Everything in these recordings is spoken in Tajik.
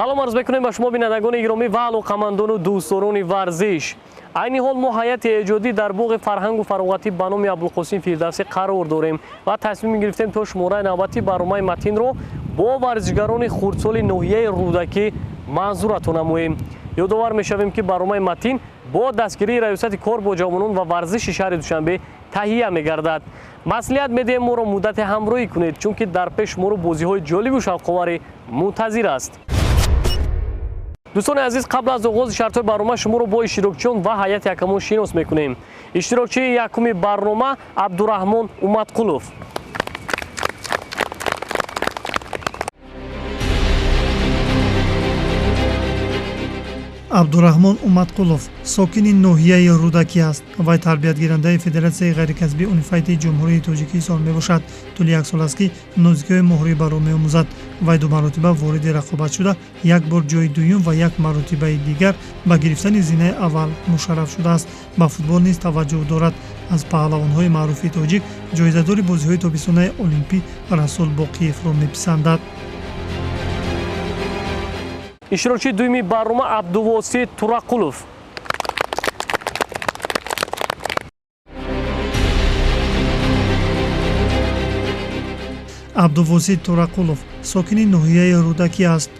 салом арз мекунем ба шумо бинандагони гиромӣ ва алоқамандону дӯстдорони варзиш. айни ҳол мо ҳайати эҷодӣ дар боғи фарҳангу фароғатӣ ба номи Абулқосим Фирдавсӣ қарор дорем ва тасмим гирифтем то шумораи навбати барномаи матинро бо варзишгарони хурдсоли ноҳияи Рӯдакӣ манзуратон намоем. ёдовар мешавем ки барномаи матин бо дастгирии раёсати кор бо ҷавонон ва варзиши шаҳри Душанбе таҳия мегардад. маслиҳат медиҳем моро муддате ҳамроҳӣ кунед, чунки дар пеш моро бозиҳои ҷолибу шавқоваре мунтазир аст. дӯстони азиз, қабл аз оғози шартҳои барнома шуморо бо иштирокчиён ва ҳайати якамон шинос мекунем. иштирокчии якуми барнома Абдураҳмон Умадқулов. Абдураҳмон Умадқулов сокини ноҳияи Рӯдакӣ аст. Вай тарбиятгирандаи Федератсияи ғайрикасбии Унифайти Ҷумҳурии Тоҷикистон мебошад. Тӯли 1 сол аст ки нозикиҳои моҳори바ро меомӯзад. Вай 2 маротиба вориди рақобат шуда, 1 бор ҷои дуюм ва 1 маротибаи дигар ба гирифтани зинаи аввал мушарраф шудааст. Ба футбол низ таваҷҷӯҳ дорад. аз паҳлавонҳои маъруфи тоҷик ҷоизадори бозиҳои тобистонаи олимпӣ Расул Боқиевро меписандад. иштирокчии дуюми барнома Абдувосит Турақулов. Абдувосит Турақулов сокини ноҳияи Рӯдакӣ аст.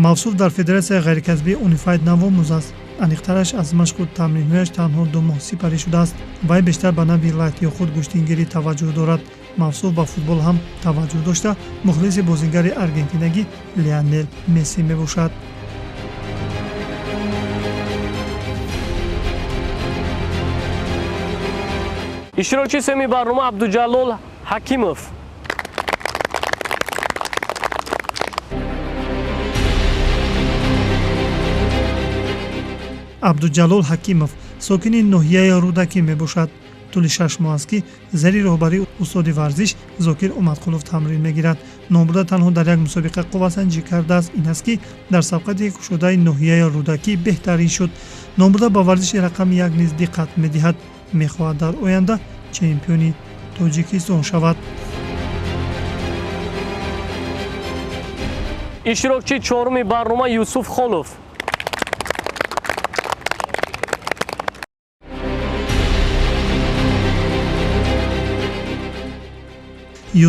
мавсуф дар Федератсияи ғайрикасбии Унифайт навомӯз аст. аниқтараш аз машқу тамринҳояш танҳо 2 моҳ сипарӣ шудааст. вай бештар ба нави лайт ё худ гӯштингирӣ таваҷҷӯҳ дорад. мавсуф ба футбол ҳам таваҷҷӯҳ дошта, мухлиси бозигари аргентинагӣ Лионел Месси мебошад. иштирокчии сеюми барнома Абдуҷалол Ҳакимов. Абдуҷалол Ҳакимов сокини ноҳияи Рӯдакӣ мебошад. тӯли 6 моҳ аст ки зери роҳбарии устоди варзиш Зокир Умадқулов тамрин мегирад. номбурда танҳо дар як мусобиқа қуввасанҷӣ кардааст. ин аст ки дар сабқати кушодаи ноҳияи Рӯдакӣ беҳтарин шуд. номбурда ба варзиши рақами 1 низ диққат медиҳад. мехоҳад дар оянда чемпиони Тоҷикистон шавад. иштирокчии чоруми барнома Юсуф Холов.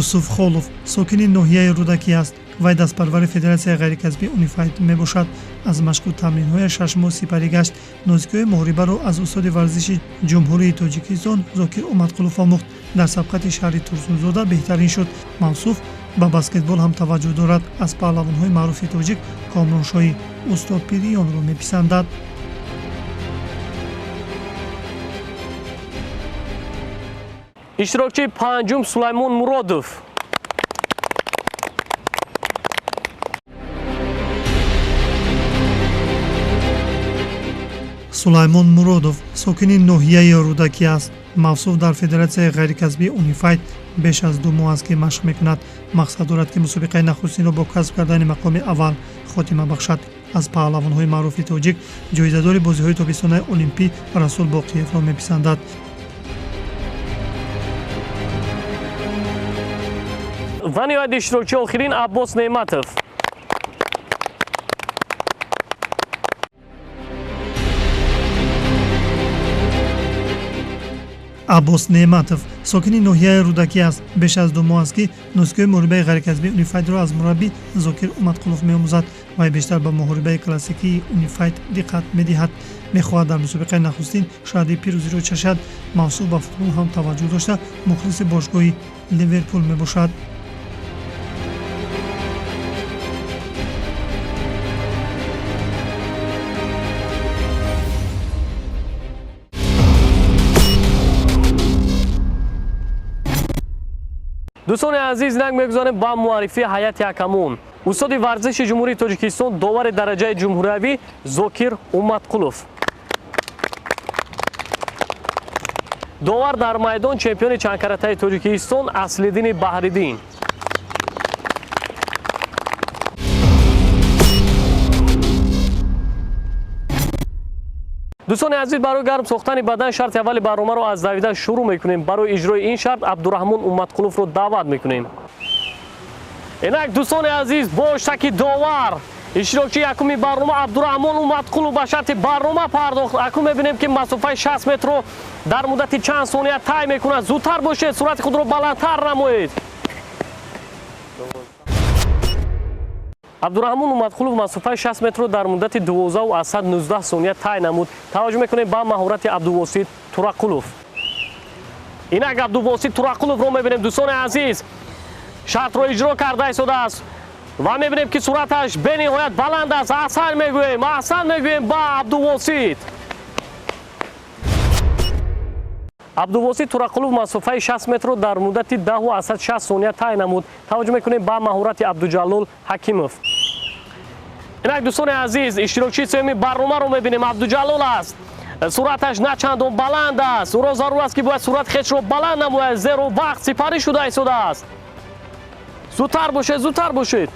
Юсуф Холов сокини ноҳияи Рӯдакӣ аст. вай дастпарвари Федератсияи ғайрикасбии Унифайт мебошад. аз машқу тамринҳояш 6 моҳ сипарӣ гашт. нозикиҳои моҳориbaро аз устоди варзиши Ҷумҳурии Тоҷикистон Зокир Умадқулов омӯхт. дар сабқати шаҳри Турсунзода беҳтарин шуд. мавсуф ба баскетбол ҳам таваҷҷӯҳ дорад. аз паҳлавонҳои маъруфи тоҷик Комроншоҳӣ Устопирионро меписандад. иштирокчии панҷум Сулаймон Муродов. Сулаймон Муродов сокини ноҳияи Рӯдакӣ аст. мавсуф дар Федератсияи ғайрикасбии Унифайт беш аз 2 моҳ аст ки машқ мекунад. мақсад дорад ки мусобиқаи нахустинро бо касб кардани мақоми аввал хотима бахшад. аз паҳлавонҳои маъруфи тоҷик ҷоизадори бозиҳои тобистонаи олимпӣ Расул Боқиевро меписандад. ва ниҳоят иштирокчии охирин Аббос Неъматов. Аббос Неъматов сокини ноҳияи Рӯдакӣ аст. беш аз 2 моҳ аст ки носикиҳои моҳорибаи ғайрикасбии Унифайтро аз мураббӣ Зокир Умадқулов меомӯзад. вай бештар ба моҳорибаи классикии Унифайт диққат медиҳад. мехоҳад дар мусобиқаи нахустин шаҳди пирӯзиро чашад. мавсуф ба футбол ҳам таваҷҷӯҳ дошта, мухлиси бошгоҳи Ливерпул мебошад. دوستان عزیز نک میگذاریم با معرفی هیئت حکمون. استاد ورزش جمهوری تاجیکستان داور درجه جمهوری زاکیر اومدقулов. داور در میدان چمپیون چند کرته تاجیکستان اصلدین بحریدین. دوستان عزیز برای گرم ساختن بدن شرط اول برنامه رو از دویدن شروع میکنیم. برای اجرای این شرط عبدالرحمن اومدقулов رو دعوت میکنیم. اینک دوستان عزیز با اشتراک داور اشتراکی یکمی برنامه عبدالرحمن اومدقулов به شرط برنامه پرداخت. اکنون میبینیم که مسافه 60 متر رو در مدت چند ثانیه طی میکنه. زودتر باشید، سرعت خود رو بلندتر نمایید. عبدالرحمن اومدقулов مسافه 60 متر رو در مدت 12.19 ثانیه طی نمود. توجه میکنیم به مهارت عبدالواسط تورقулов. اینک عبدالواسط تورقулов رو میبینیم دوستان عزیز شرط رو اجرا کرده ایستاده است و میبینیم که صورتش به نهایت بلند است. احسن میگوییم با عبدالواسط. عبدالواسط تورقулов مسافه 60 متر رو در مدت 10.60 ثانیه طی نمود. توجه میکنیم به مهارت عبدالجلال حکیمов. اینک دوستان عزیز اشتراکی سومی برنامه رو میبینیم. عبدالجلال است. صورتش نه چندان بلند است. او را ضرور است که باید صورت خودش رو بلند نماید زیرا وقت سپری شده ایستاده است. زودتر باشید.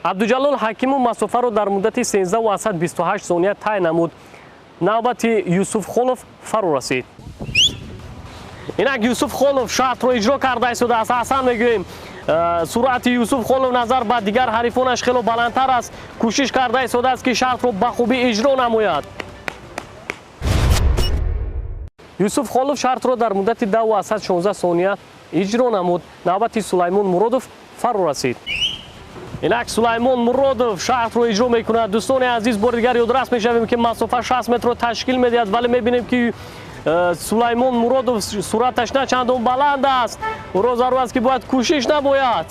عبدالجلال حکیمov مسافه رو در مدت 13.28 ثانیه طی نمود. نوبت یوسف خولوف فرو رسید. اینک یوسف خولوف شرط رو اجرا کرده ایستاده است. احسن میگوییم. سرعت یوسف خولوف نظر به دیگر حریفانش خیلی بلندتر است. کوشش کرده ایستاده است که شرط رو به خوبی اجرا نماید. یوسف خولوف شرط رو در مدت 10.16 ثانیه اجرا نمود. نوبت سلیمان مرودوف فرو رسید. اینک سلیمان مرودوف شرط رو اجرا میکند. دوستان عزیز بار دیگر یادرس میشویم که مسافه 60 متر رو تشکیل میدهد ولی میبینیم که سلیمان مرودوف صورتش نه چندان بلند است. او را ضرور است که باید کوشش نباید.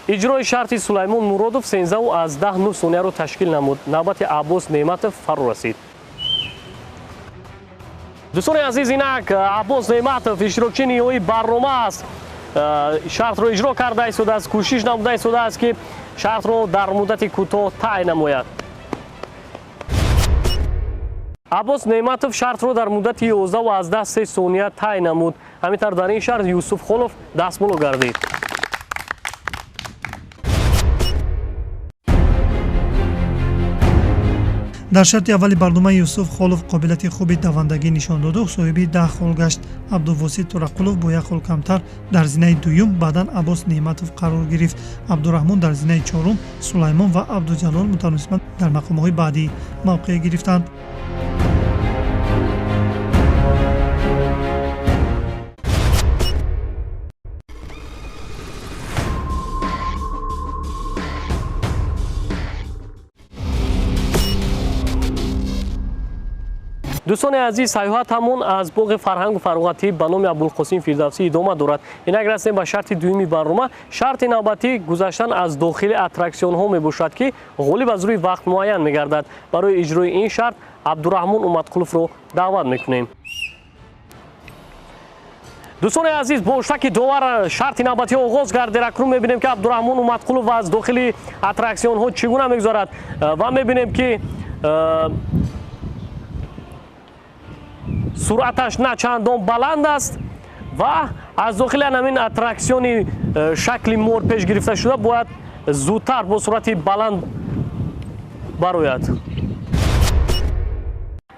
اجرای شرط سلیمان مرودوف 13.10 ثانیه رو تشکیل نمود. نوبت عباس نعمتov فرو رسید. دوستان عزیز اینک عباس نعمتov اشتراکی نهایی برنامه است. شرط رو اجرا کرده ایستاده است. کوشش نموده ایستاده است که شرط رو در مدت کوتاه طی نماید. عباس نعمتov شرط رو در مدت 11.3 ثانیه طی نمود. همینطور در این شرط یوسف خولوف دستمال گردید. дар шарти аввали барнома юсуф холов қобилияти хуби давандагӣ нишон доду соҳиби 10 хол гашт. абдулвосит турақулов бо 1 хол камтар дар зинаи дуюм баъдан аббос неъматов қарор гирифт. абдурахмон дар зинаи чорум, сулаймон ва абдуҷалол мутавасситан дар мақомҳои баъдӣ мавқеъ гирифтанд. دوستان عزیز سیاحت همون از باغ فرهنگ و فراغتی به نام ابوالقاسم فردوسی ادامه دارد. اینک رسیدیم به شرط دومی برنامه. شرط نوبتی گذشتن از داخل اتراکسیون ها می باشد که غالب از روی وقت معین می گردد. برای اجرای این شرط عبدالرحمن اومدقулов رو دعوت میکنیم. دوستان عزیز با اشتراک داور شرط نوبتی آغاز گردید. اکنون میبینیم که عبدالرحمن اومدقулов از داخل اتراکسیون ها چگونه میگذارد و میبینیم که سرعتش نه چندان بلند است و از داخل همین اتراکسیون شکل مور پیش گرفته شده باید زودتر با سرعت بلند برآید.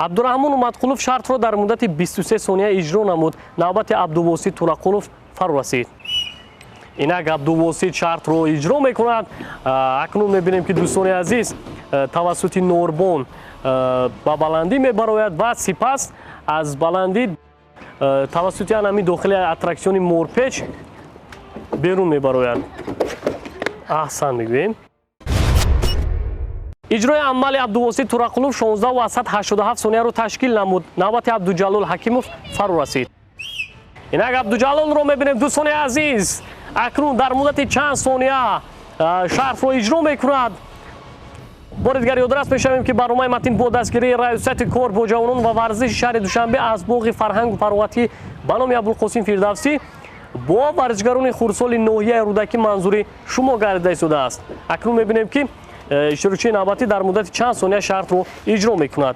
عبدالرحمن اومدقулов شرط رو در مدت 23 ثانیه اجرا نمود. نوبت عبدالواسط تورقулов فرو رسید. اینک عبدالواسط شرط رو اجرا میکند. اکنون میبینیم که دوستان عزیز توسط نوربان با بلندی میبراید و سپس از بلندی توسط همین داخل اتراکسیون مورپیچ بیرون میبراید. احسن میگوییم. اجرای عمل عبدالواسط تورقулов 16.87 ثانیه رو تشکیل نمود. نوبت عبدالجلال حکیمov فرو رسید. اینک عبدالجلال رو میبینیم دوستان عزیز اکنون در مدت چند ثانیه شرط رو اجرا میکند. بار دیگر یادداشت می‌شویم که برنامه متین با دستگیری رئیست کار با جوانان و ورزش شهر دوشنبه از باغ فرهنگ و فراغتی به نام ابوالقاسم فردوسی با ورزشکاران خردسال ناحیه رودکی منظوری شما گردیده شده است. اکنون می‌بینیم که اشتراکی نوبتی در مدت چند ثانیه شرط رو اجرا می‌کند.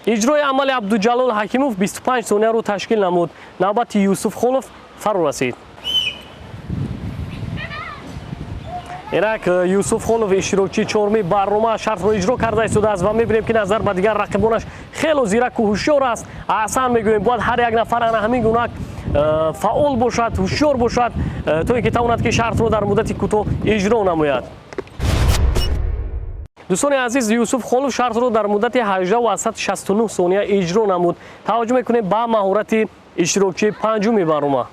اجرای عمل عبدالجلال حکیموف 25 ثانیه رو تشکیل نمود. نوبت یوسف خلف فرا رسید. اینک یوسف خلف اشتراکی چهارمی برنامه شرط رو اجرا کرده شده است و می‌بینیم که نظر به دیگر رقیبانش خیلی زیرک و هوشیار است. اصلا میگوییم باید هر یک نفر همین گونه فعال باشد، هوشیار باشد تا اینکه تواند که شرط رو در مدت کوتاه اجرا نماید. دوستان عزیز، یوسف خلف شرط رو در مدت 18 و 69 ثانیه اجرا نمود. توجه میکنیم به مهارت اشتراکی پنجمی برنامه.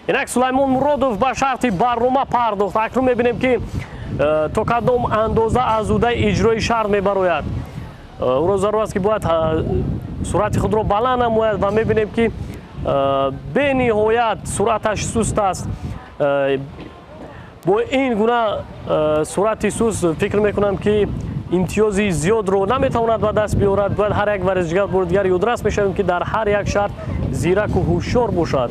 اینک سلیمان مرادوف به شرط برنامه پرداخت. اکنون میبینیم که تا کدام اندازه از اوده اجرای شرط میبراید. او را ضرور است که باید سرعت خود را بلند نماید و میبینیم که به نهایت سرعتش سست است. با این گونه سرعت سست فکر میکنم که امتیازی زیاد رو نمیتواند به دست بیاورد. باید هر یک ورزشکار بار دیگر یادداشت میشویم که در هر یک شرط زیرک و هوشیار باشد.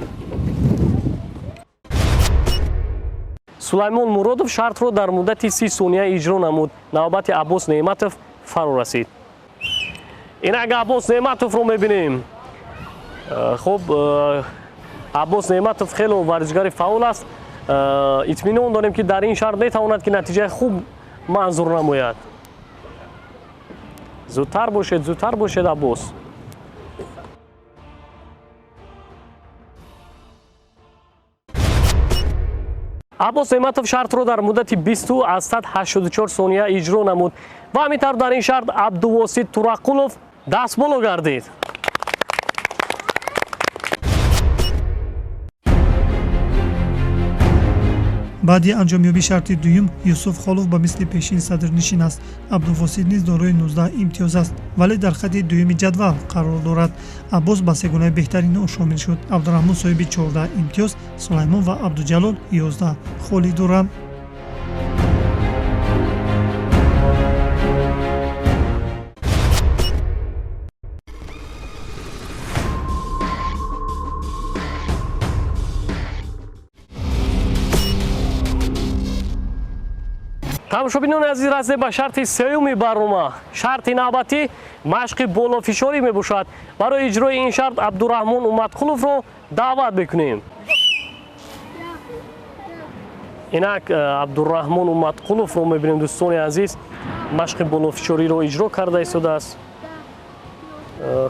سلیمان مرادوف شرط رو در مدت 30 ثانیه اجرا نمود. نوبت عباس نعمتوف فرا رسید. اینک عباس نعمتوف رو میبینیم. خب عباس نعمتوف خیلی ورزشکار فعال است. اطمینان داریم که در این شرط میتواند که نتیجه خوب منظور نماید. زودتر باشید عباس. عباس نعمتوف شرط رو در مدت 20 از 184 ثانیه اجرا نمود و همینطور در این شرط عبدالواسط تورقلوف دست بالا گردید. баъди анҷомёбии шарти дуюм юсуф холов ба мисли пешин садрнишин аст. абдувосит низ дорои 19 имтиёз аст, вале дар хати дуюми ҷадвал қарор дорад. аббос ба сегонаи беҳтарин о шомил шуд. абдураҳмон соҳиби 14 имтиёз, сулаймон ва абдуҷалол 11 холӣ доранд. тамошобинон азиз, расте ба шарти сеюми барнома, шарти навбатӣ машқи болофишорӣ мебошад. барои иҷрои ин шарт абдураҳмон умадқуловро даъват мекунем. инак абдураҳмон умадқуловро мебинем. дӯстони азиз, машқи болофишориро иҷро карда истодааст.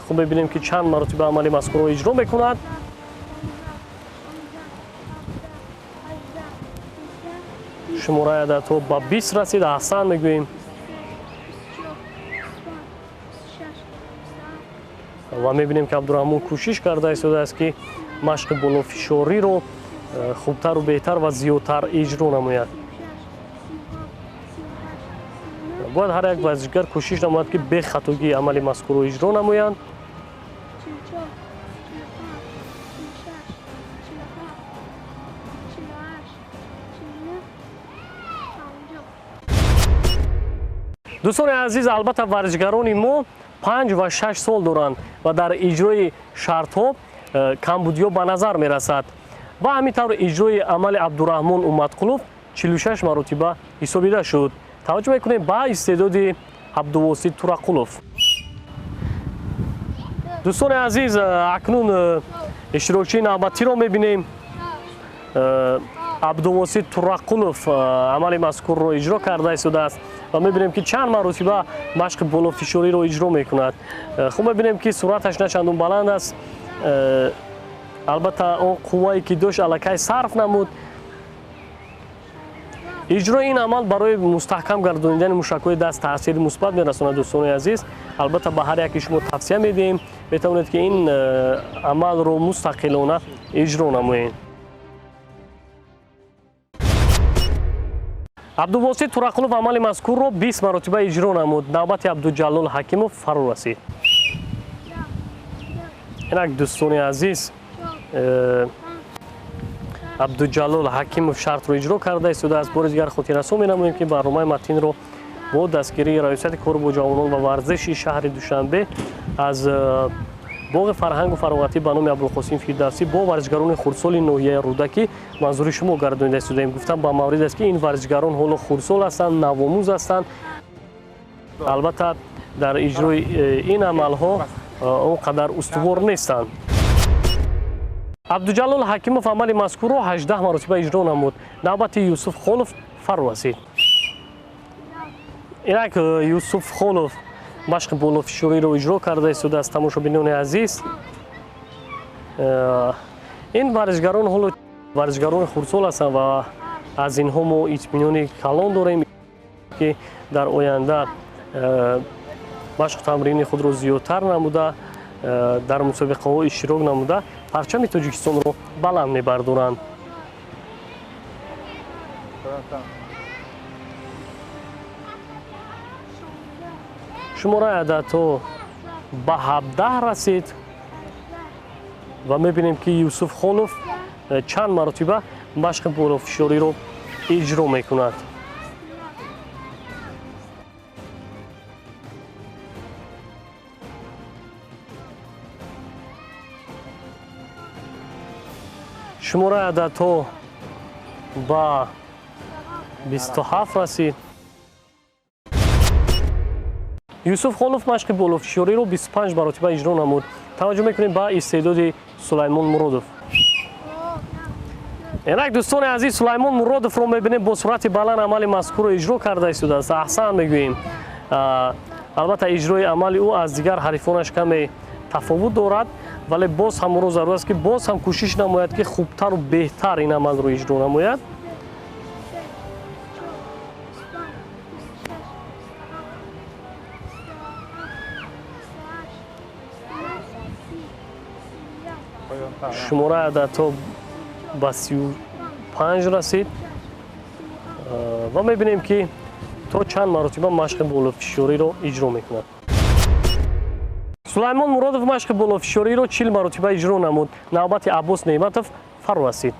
хуб мебинем ки чанд маротиба амали мазкурро иҷро мекунад. шумораи ададҳо ба 20 расид. аҳсан мегӯем. ва мебинем ки абдураҳмон кӯшиш карда истодааст ки машқи болофишориро хубтару беҳтар ва зиёдтар иҷро намояд. бояд ҳар як варзишгар кӯшиш намояд ки бехатогӣ амали мазкурро иҷро намоянд. дӯстони азиз, албатта варзишгарони мо 5 ва 6 сол доранд ва дар иҷрои шартҳо камбудиё ба назар мерасад. ва ҳаминтавр иҷрои амали абдураҳмон умадқулов 46 маротиба ҳисобида шуд. таваҷҷӯҳ мекунем ба истеъдоди абдувосит турақулов. дӯстони азиз, акнун иштирокчии навбатиро мебинем. абдувосит турақулов амали мазкурро иҷро карда истодааст ва мебинем ки чанд маротиба машқи болофишориро иҷро мекунад. хуб мебинем ки суръаташ на чандон баланд аст. албатта он қуввае ки дошт аллакай сарф намуд. иҷрои ин амал барои мустаҳкам гардонидани мушакҳои даст таъсири мусбат мерасонад. дӯстони азиз, албатта ба ҳар яки шумо тавсия медиҳем метавонед ки ин амалро мустақилона иҷро намоед. абдувосит турақулов амали мазкурро 20 маротиба иҷро намуд. навбати абдуҷалол ҳакимов фаро расид. инак дӯстони азиз, عبدالجلال حکیمов شرط رو اجرا کرده است و از بار دیگر خاطررسانی می‌نماییم که برنامه متین رو با دستگیری رئیست کار با جوانان و ورزش شهر دوشنبه از باغ فرهنگ و فراغتی به نام ابوالقاسم فردوسی با ورزشکاران خردسال ناحیه رودکی منظور شما گردانیده شدیم. گفتم با مورد است که این ورزشکاران حالا خردسال هستند، نوآموز هستند. البته در اجرای این عملها اونقدر استوار نیستند. عبدالجلال حکیمов عمل مذکور را 18 مرتبه اجرا نمود. نوبت یوسف خالف فرو رسید. اینک یوسف خالف مشق بالافشاری را اجرا کرده است از تماشابینان عزیز. این ورزشکاران حالا ورزشکاران خردسال هستند و از اینها ما اطمینان کلان داریم که در آینده مشق تمرین خود را زیادتر نموده در مسابقه ها اشتراک نموده پرچم تاجیکستان را بلند می‌بردارند. شماره عددها به 17 رسید و می‌بینیم که یوسف خالف چند مرتبه مشق بالافشاری را اجرا می‌کند. شماره عددها به 27 رسید. یوسف خالف مشق بالافشاری رو 25 مرتبه اجرا نمود. توجه میکنیم به استعداد سلیمان مرادov. اینک دوستان عزیز سلیمان مرادov رو میبینیم با سرعت بلند عمل مذکور رو اجرا کرده است. احسن میگوییم. البته اجرای عمل او از دیگر حریفانش کمی تفاوت دارد ولی باز هم رو ضرور است که باز هم کوشش نماید که خوبتر و بهتر این عمل رو اجرا نماید. شماره عددها به 35 رسید و میبینیم که تا چند مرتبه مشق بالافشاری رو اجرا میکند. سلیمان مرادov مشق بالافشاری رو 40 مرتبه اجرا نمود. نوبت عباس نعمتov فرو رسید.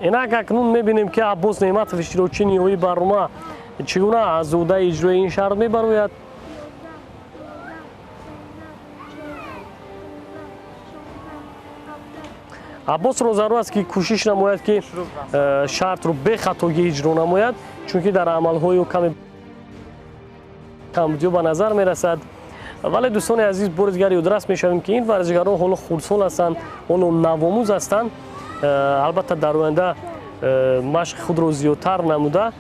اینک اکنون میبینیم که عباس نعمتov اشتراکی نیروی برنامه چگونه از عهده اجرای این شرط میبراید. عباس رو ضرور است که کوشش نماید که شرط رو به خطاگی اجرا نماید چون که در عملهای کمی کمبودی به نظر میرسد. ولی دوستان عزیز بار دیگر یادداشت میشویم که این ورزشکاران حالا خردسال هستند، حالا نوآموز هستند. البته در آینده مشق خود رو زیادتر نموده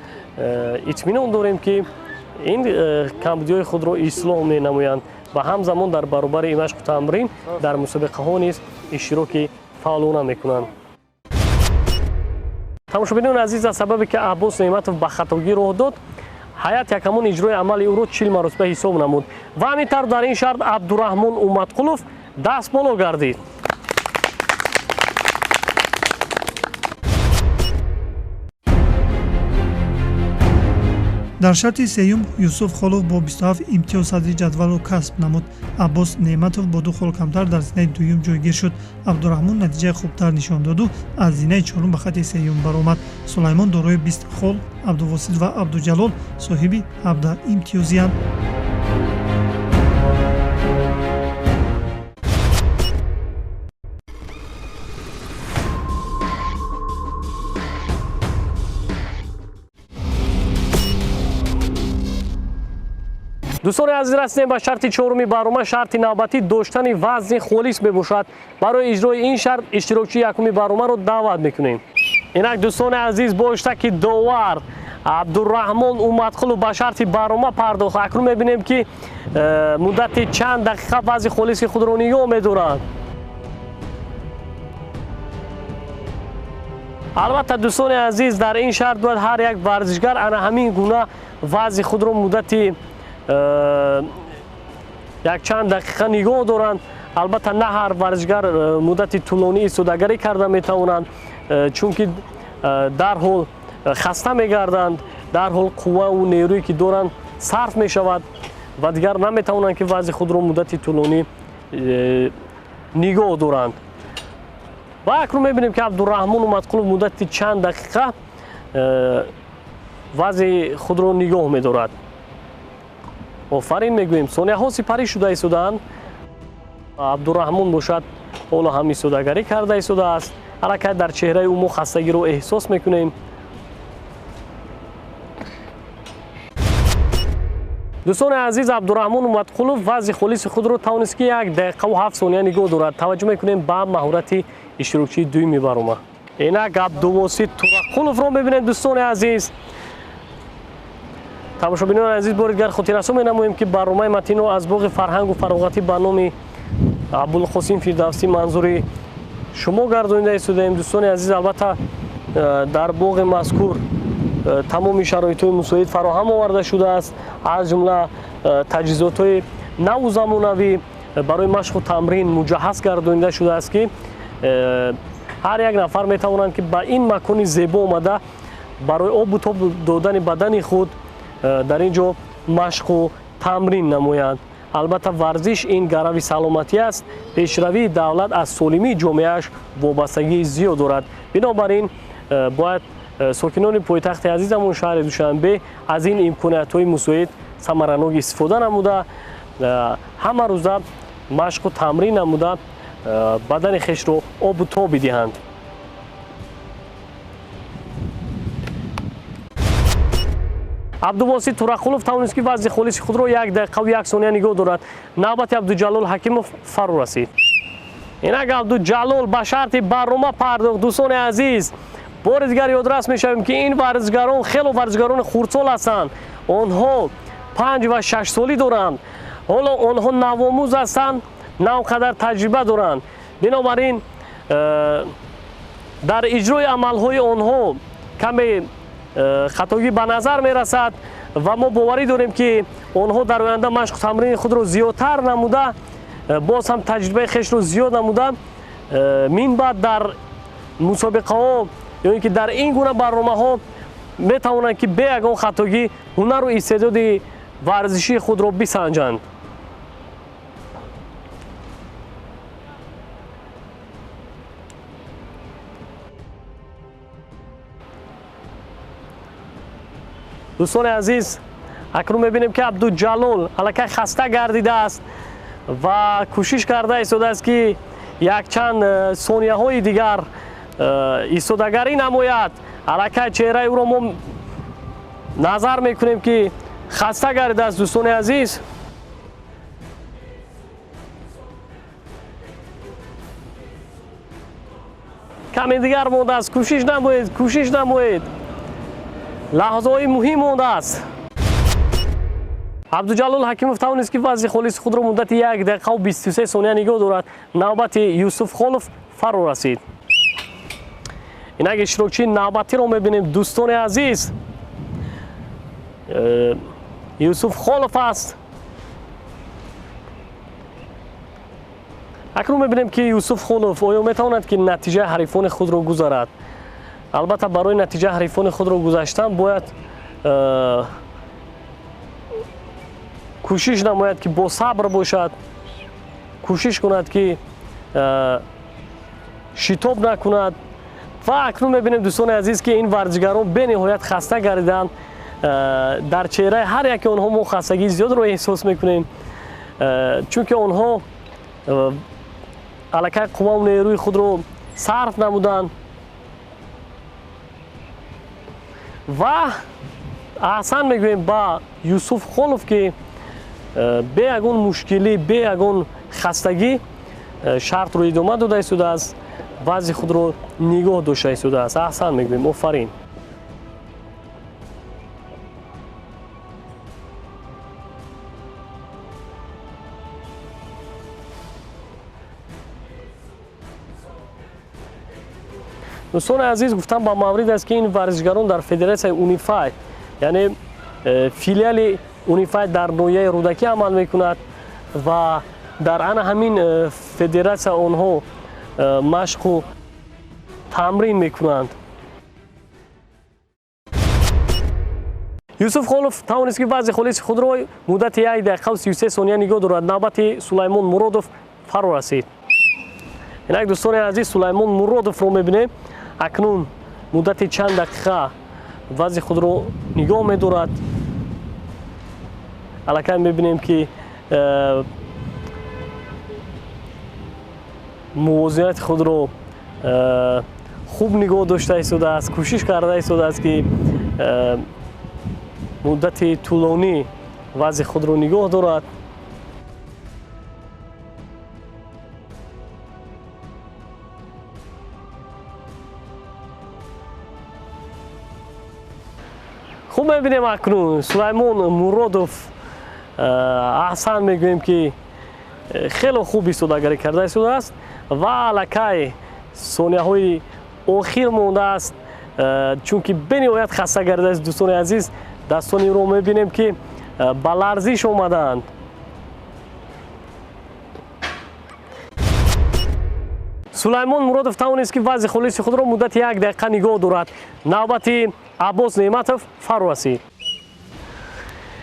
اطمینان داریم که این کمبودی های خود رو اصلاح می نمایند و همزمان در برابر این مشق تمرین در مسابقه ها نیز اشتراک فعالانه میکنند. تماشابینان عزیز از سببی که عباس نعمتov به خطاگی راه داد هیئت یکمان اجرای عمل او را 40 مرتبه حساب نمود و همینطور در این شرط عبدالرحمن اومدقلov دست بالا گردید. дар шарти сеюм юсуф холов бо 27 имтиёз садри ҷадвалро касб намуд. аббос неъматов бо 2 хол камтар дар зинаи дуюм ҷойгир шуд. абдураҳмон натиҷаи хубтар нишон доду аз зинаи чорум ба хати сеюм баромад. сулаймон дорои 20 хол, абдувосит ва абдуҷалол соҳиби 17 имтиёзиянд. دوستان عزیز رسیدیم به شرط چهارمی برنامه. شرط نوبتی داشتن وزن خالص میباشد. برای اجرای این شرط اشتراکی یکمی برنامه رو دعوت میکنیم. اینک دوستان عزیز با اشتراک داور عبدالرحمن اومدقلov به شرط برنامه پرداخت. اکنون میبینیم که مدت چند دقیقه وزن خالص خود رو نگاه میدارند. البته دوستان عزیز در این شرط باید هر یک ورزشگر انا همین گونه وزن خود رو مدت یک چند دقیقه نگاه دارند. البته نه هر ورزشگر مدت طولانی ایستادگی کرده میتوانند چون که در حال خسته میگردند، در حال قوه و نیرویی که دارند صرف میشود و دیگر نمیتوانند که وزن خود را مدت طولانی نگاه دارند. و اکنون میبینیم که عبدالرحمن اومدقلوف مدت چند دقیقه وضع خود رو نگاه می‌دارد. آفرین میگوییم. ثانیه ها سپری شده ایستادند. عبدالرحمن باشد حالا هم ایستادگی کرده ایستاده است. حرکت در چهره او خستگی رو احساس میکنیم. دوستان عزیز، عبدالرحمن اومدقلوف وضع خالص خود رو توانست که 1 دقیقه و 7 ثانیه نگاه دارد. توجه میکنیم به مهارت اشتراکچی دومی برامه. اینک عبدالواصف تورققلوف رو میبینید دوستان عزیز. تماشابینان عزیز، بار دیگر خاطررسانی می‌نماییم که برنامه متین رو از باغ فرهنگ و فراغتی به نام ابوالقاسم فردوسی منظور شما گردانیده ایستادیم. دوستان عزیز، البته در باغ مذکور تمام شرایط مساعد فراهم آورده شده است، از جمله تجهیزات نو زمانوی برای مشق و تمرین مجهز گردانیده شده است که هر یک نفر میتوانند که به این مکان زیبا آمده برای آب و تاب دادن بدن خود در اینجا مشق و تمرین نمایند. البته ورزش این گروی سلامتی است. پیشروی دولت از سالمی جامعهش وابستگی زیاد دارد. بنابراین باید ساکنان پایتخت عزیزمون شهر دوشنبه از این امکانات‌های مساعد ثمرناک استفاده نموده همه روزه مشق و تمرین نموده بدن خویش رو آب و تاب بدهند. عبدالواصف تورققلوف توانست که وضع خالص خود را 1 دقیقه و 1 ثانیه نگاه دارد. نوبت عبدالجلال حکیموف فرا رسید. اینک عبدالجلال به شرط برنامه پرداخت. دوستان عزیز، بار دیگر یادرس میشویم که این ورزشکاران خیلی ورزشکاران خردسال هستند. آنها 5 و 6 سالی دارند. حالا آنها نوآموز هستند، نو قدر تجربه دارند. بنابراین در اجرای عملهای آنها کمی خطاگی به نظر می رسد و ما باوری داریم که آنها در آینده مشق و تمرین خود را زیادتر نموده، باز هم تجربه خویش را زیاد نموده، من بعد در مسابقه ها یا اینکه در این گونه برنامه ها می توانند که به یگان خطاگی هنر و استعداد ورزشی خود را بسنجند. دوستان عزیز، اکنون میبینیم که عبدالجلال الکی خسته گردیده است و کوشش کرده ایستاده است که یک چند ثانیه های دیگر ایستادگی نماید. الکی چهره او را ما نظر میکنیم که خسته گردیده است. دوستان عزیز، کمی دیگر مونده است. کوشش نمایید. لحظه های مهم مونده است. عبدالجلال حکیموف توانست که وضع خالص خود را مدت 1 دقیقه و 23 ثانیه نگاه دارد. نوبت یوسف خالف فرا رسید. اینک اشتراکچی نوبتی را میبینیم. دوستان عزیز، یوسف خالف است. اکنون میبینیم که یوسف خالف آیا میتواند که نتیجه حریفان خود را گذارد. البته برای نتیجه حریفان خود را گذاشتن باید کوشش نماید که با صبر باشد، کوشش کند که شتاب نکند. و اکنون میبینیم دوستان عزیز که این ورزشکاران به نهایت خسته گردیدند. در چهره هر یک آنها ما خستگی زیاد رو احساس میکنیم، چون که آنها الکی قوا و نیروی خود رو صرف نمودند و احسن میگویم با یوسف خالف که به یگان مشکلی، به یگان خستگی شرط رو ادامه داده ایستاده است، وضع خود رو نگاه داشته ایستاده است. احسن میگویم. آفرین. دوستان عزیز، گفتم با مورد است که این ورزشکاران در فدراسیون اونیفای، یعنی فیلیال اونیفای در نویه رودکی عمل میکند و در آن همین فدراسیون آنها مشق و تمرین میکنند. یوسف خالف توانست که وضع خالص خود را مدت 1 دقیقه و 33 ثانیه نگاه دارد. نوبت سلیمان مرادوف فرا رسید. инак дӯстони азиз, сулаймон муродовро мебинем. акнун муддати чанд дақиқа вазъи худро нигоҳ медорад. аллакай мебинем ки мувозинати худро хуб нигоҳ дошта истодааст, кӯшиш карда истодааст ки муддати тӯлонӣ вазъи худро нигоҳ дорад. хуб мебинем акнун сулаймон муродов аҳсан мегӯем ки хело хуб истодагарӣ карда истодааст ва аллакай сонияҳои охир мондааст, чунки бениҳоят хаста гардааст. дӯстони азиз, дастониро мебинем ки ба ларзиш омадаанд. сулаймон муродов тавонист ки вазъи холиси худро муддати 1 дақиқа нигоҳ дорад. навбати аббос неъматов фаро расид.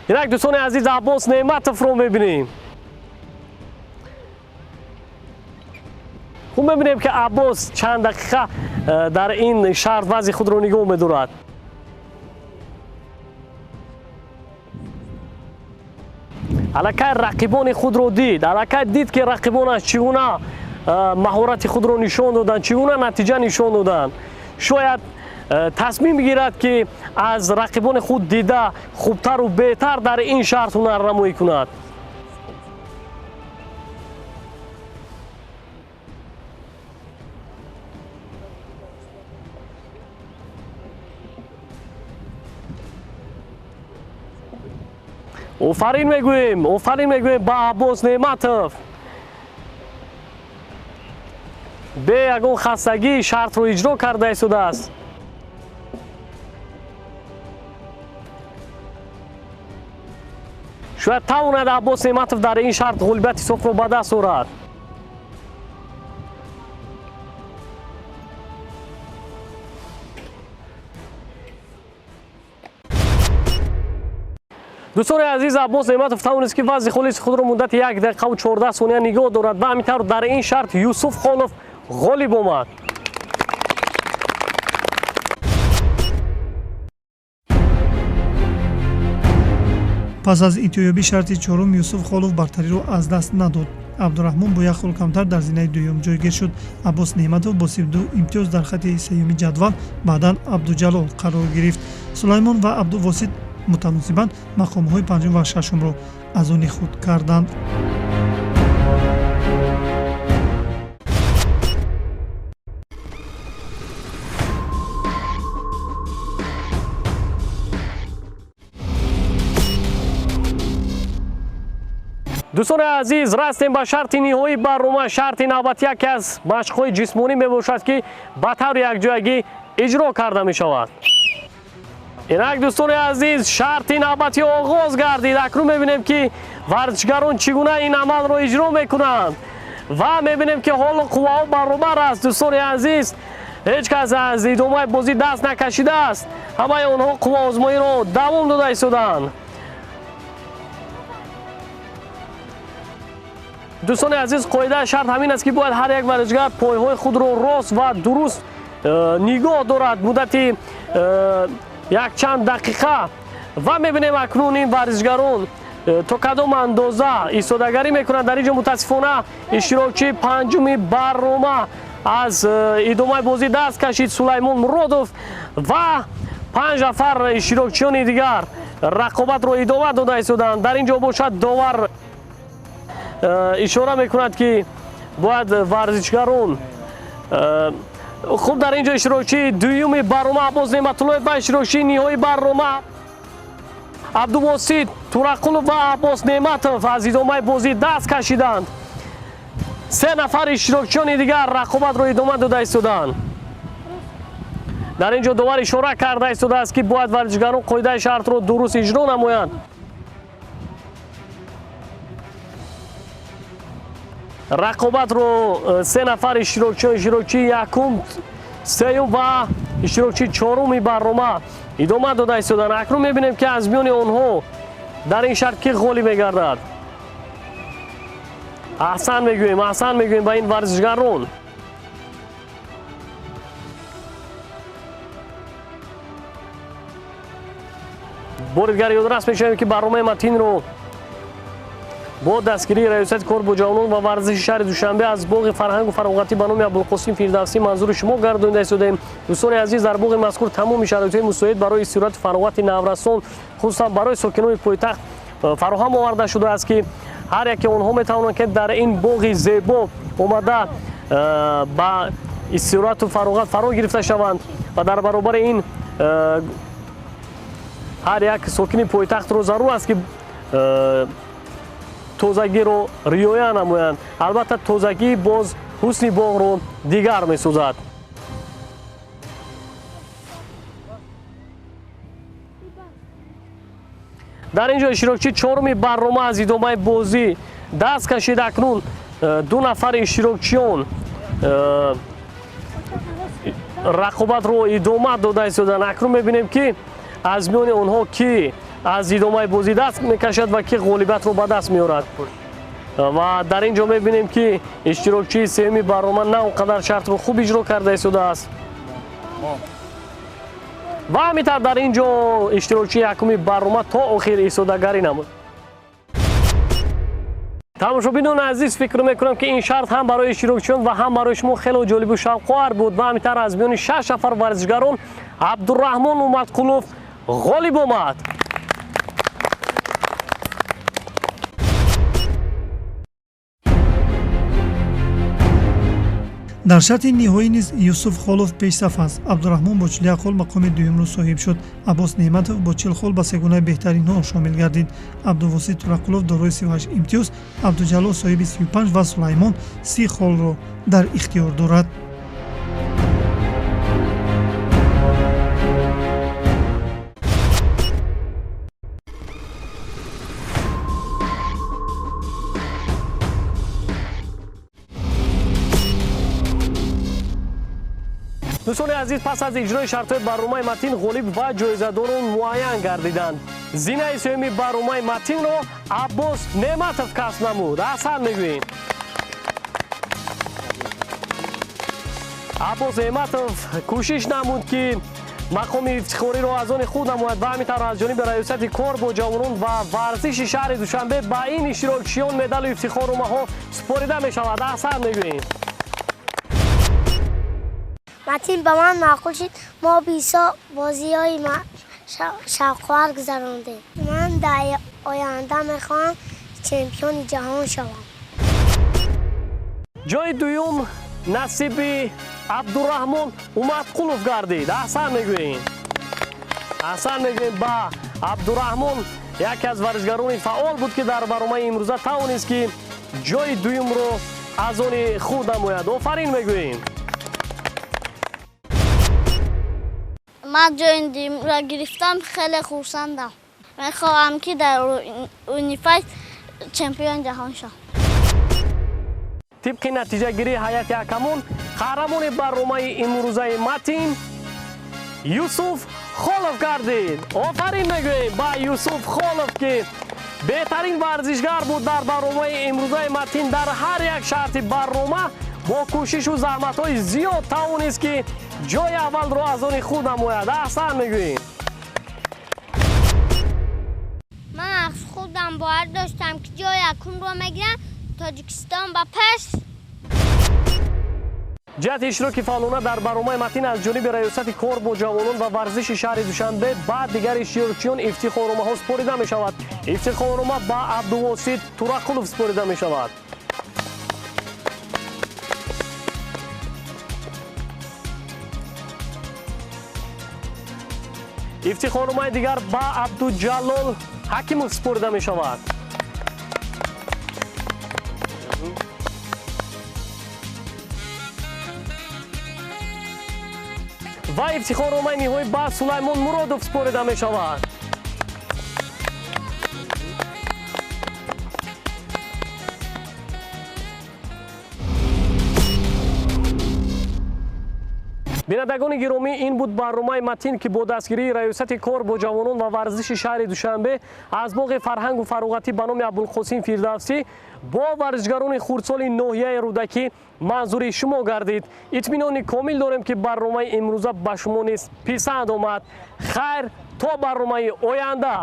инак дӯстони азиз, аббос неъматовро мебинем. хуб мебинем ки аббос чанд дақиқа дар ин шарт вазъи худро нигоҳ медорад. аллакай рақибони худро дид. аллакай дид ки рақибонаш чӣ гуна маҳорати худро нишон доданд, чӣ гуна натиҷа нишон доданд. шояд тасмим гирад ки аз рақибони худ дида хубтару беҳтар дар ин шарт ҳунарнамоӣ кунад. офарин мегӯем ба аббос неъматов. бе ягон хастагӣ шартро иҷро карда истодааст. шояд тавонад аббос неъматов дар ин шарт ғолибияти софро ба даст орад. дӯстони азиз, аббос неъматов тавонист ки вазъи холиси худро муддати 1 дақиқаву 14 сония нигоҳ дорад ва ҳамин тавр дар ин шарт юсуф хонов ғолиб омад. пас аз интиҳоёбии шарти чорум юсуф холов бартариро аз даст надод. абдураҳмон бо 1 хол камтар дар зинаи дуюм ҷойгир шуд. аббос неъматов бо 32 имтиёз дар хати сеюми ҷадвал, баъдан абдуҷалол қарор гирифт. сулаймон ва абдувосит мутаносибан мақомҳои панҷум ва шашумро аз они худ карданд. дӯстони азиз, растем ба шарти ниҳоӣ барнома. шарти навбати яке аз машқҳои ҷисмонӣ мебошад ки ба таври якҷоягӣ иҷро карда мешавад. инак дӯстони азиз, шарти навбати оғоз гардид. акнун мебинем ки варзишгарон чӣ гуна ин амалро иҷро мекунанд ва мебинем ки ҳоло қувваҳо баробар аст. дӯстони азиз, ҳеҷ кас аз идомаи бозӣ даст накашидааст. ҳамаи онҳо қувваозмоиро давом дода истоданд. дӯстони азиз, қоидаи шарт ҳамин аст ки бояд ҳар як варзишгар пойҳои худро рост ва дуруст нигоҳ дорад муддати якчанд дақиқа ва мебинем акнун ин варзишгарон то кадом андоза истодагарӣ мекунанд. дар инҷо мутаассифона иштирокчии панҷуми барнома аз идомаи бозӣ даст кашид, сулаймон муродов ва 5 нафар иштирокчиёни дигар рақобатро идома дода истоданд. дар инҷо бошад довар ишора мекунад ки бояд варзишгарон хуб дар инҷо иштирокчии дуюми барнома аббос неъматуллоев ва иштирокчии ниҳоии барнома абдувосит турақулов ва аббос неъматов аз идомаи бозӣ даст кашиданд. 3 нафар иштирокчиёни дигар рақобатро идома дода истоданд. дар инҷо довар ишора карда истодааст ки бояд варзишгарон қоидаи шартро дуруст иҷро намоянд. рақобатро 3 нафар иштирокчии якум, сеюм ва иштирокчии чоруми барнома идома дода истоданд. акнун мебинем ки аз миёни онҳо дар ин шарт ки ғолиб мегардад. аҳсан мегӯем ба ин варзишгарон. بار دیگر یادآور می‌شویم که برنامه متین رو با دستگیری ریاست کار با جوانان و ورزش شهر دوشنبه از باغ فرهنگ و فراغتی به نام ابوالقاسم فردوسی منظور شما گردانیده شدیم. دوستان عزیز، در باغ مذکور تمام شرایط مساعد برای استراحت فراغت نورسان خصوصا برای ساکنان پایتخت فراهم آورده شده است که هر یک آنها میتوانند که در این باغ زیبا اومده با استراحت و فراغت فرا گرفته شوند و در برابر این هر یک ساکن پایتخت رو ضرور است که تازگی رو رعایت نمایند. البته تازگی باز حسن باغ رو دیگر می‌سازد. در اینجا اشتراکچی چهارم برنامه از ادامه بازی دست کشید. اکنون دو نفر اشتراکچیان رقابت رو ادامه داده ایستادند. اکنون می‌بینیم که از میان آنها کی از ادامه بازی دست میکشد و کی غالبیت رو به دست میارد. و در اینجا میبینیم که اشتراکچی سوم برنامه نه اونقدر شرط رو خوب اجرا کرده ایستاده است و همینطور در اینجا اشتراکچی یکم برنامه تا آخر ایستادگی نمود. تماشابینان عزیز، فکر میکنم که این شرط هم برای اشتراکچیان و هم برای شما خیلی جالب و شوق‌آور بود و همینطور از میان 6 نفر ورزشگران عبدالرحمن اومدقلوف غالب آمد. дар шарти ниҳоӣ низ юсуф холов пешсаф аст. абдураҳмон бо 41 хол мақоми дуюмро соҳиб шуд. аббос неъматов бо 40 хол ба сегонаи беҳтаринҳо шомил гардид. абдувосит тураққулов дорои 38 имтиёз, абдуҷалол соҳиби 35 ва сулаймон 30 холро дар ихтиёр дорад. دوستان عزیز، پس از اجرای شرط‌های برنامه متین غالب و جایزه‌داران معین گردیدند. زینه سوم برنامه متین رو عباس نعمتов کسب نمود. احسن میگوییم. عباس نعمتov کوشش نمود که مقام افتخاری را از آن خود نماید و همینطور از جانب ریاست کار با جوانان و ورزش شهر دوشنبه با این اشتراکچیان مدال افتخار و مها سپرده می شود. احسن میگوییم. متین به من معقول شد ما بیسا بازی های شوق‌آور گذراندیم. من در آینده میخوام چمپیون جهان شوم. جای دوم نصیب عبدالرحمن اومدقلوف گردید. احسن میگوییم. احسن میگوییم. با عبدالرحمن یکی از ورزشگران فعال بود که در برنامه امروزه توانست که جای دوم رو از آن خود نماید. آفرین میگوییم. من جای دوم را گرفتم، خیلی خرسندم. میخواهم که در اونیفایت چمپیون جهان شوم. طبق نتیجه گیری هیئت حکمون، قهرمان برنامه امروزه متین یوسف خالف گردید. آفرین میگوییم با یوسف خالف که بهترین ورزشگر بود در برنامه امروزه متین. در هر یک شرط برنامه با کوشش و زحمت‌های زیاد توانست که جای اول رو از آن خود نماید. احسن میگوییم. من از خودم باور داشتم که جای یکم رو میگیرم. تاجیکستان با پس جهت اشتراک فعالانه در برنامه متین از جانب ریاست کار با جوانان و ورزش شهر دوشنبه بعد دیگر اشتراکچیان افتخارنامه ها سپرده می شود. افتخارنامه با عبدالواسط تورققلوف سپرده می شود. افتخارنامه دیگر با عبدالجلال حکیموف سپرده می شود. و افتخارنامه نهایی با سلیمان مرادوف سپرده می شود. بینندگان گرامی، این بود برنامه متین که با دستگیری ریاست کار با جوانان و ورزش شهر دوشنبه از باغ فرهنگ و فراغتی به نام ابوالقاسم فردوسی با ورزشگران خردسال ناحیه رودکی منظور شما گردید. اطمینان کامل دارم که برنامه امروزه به شما نیز پسند آمد. خیر تا برنامه آینده.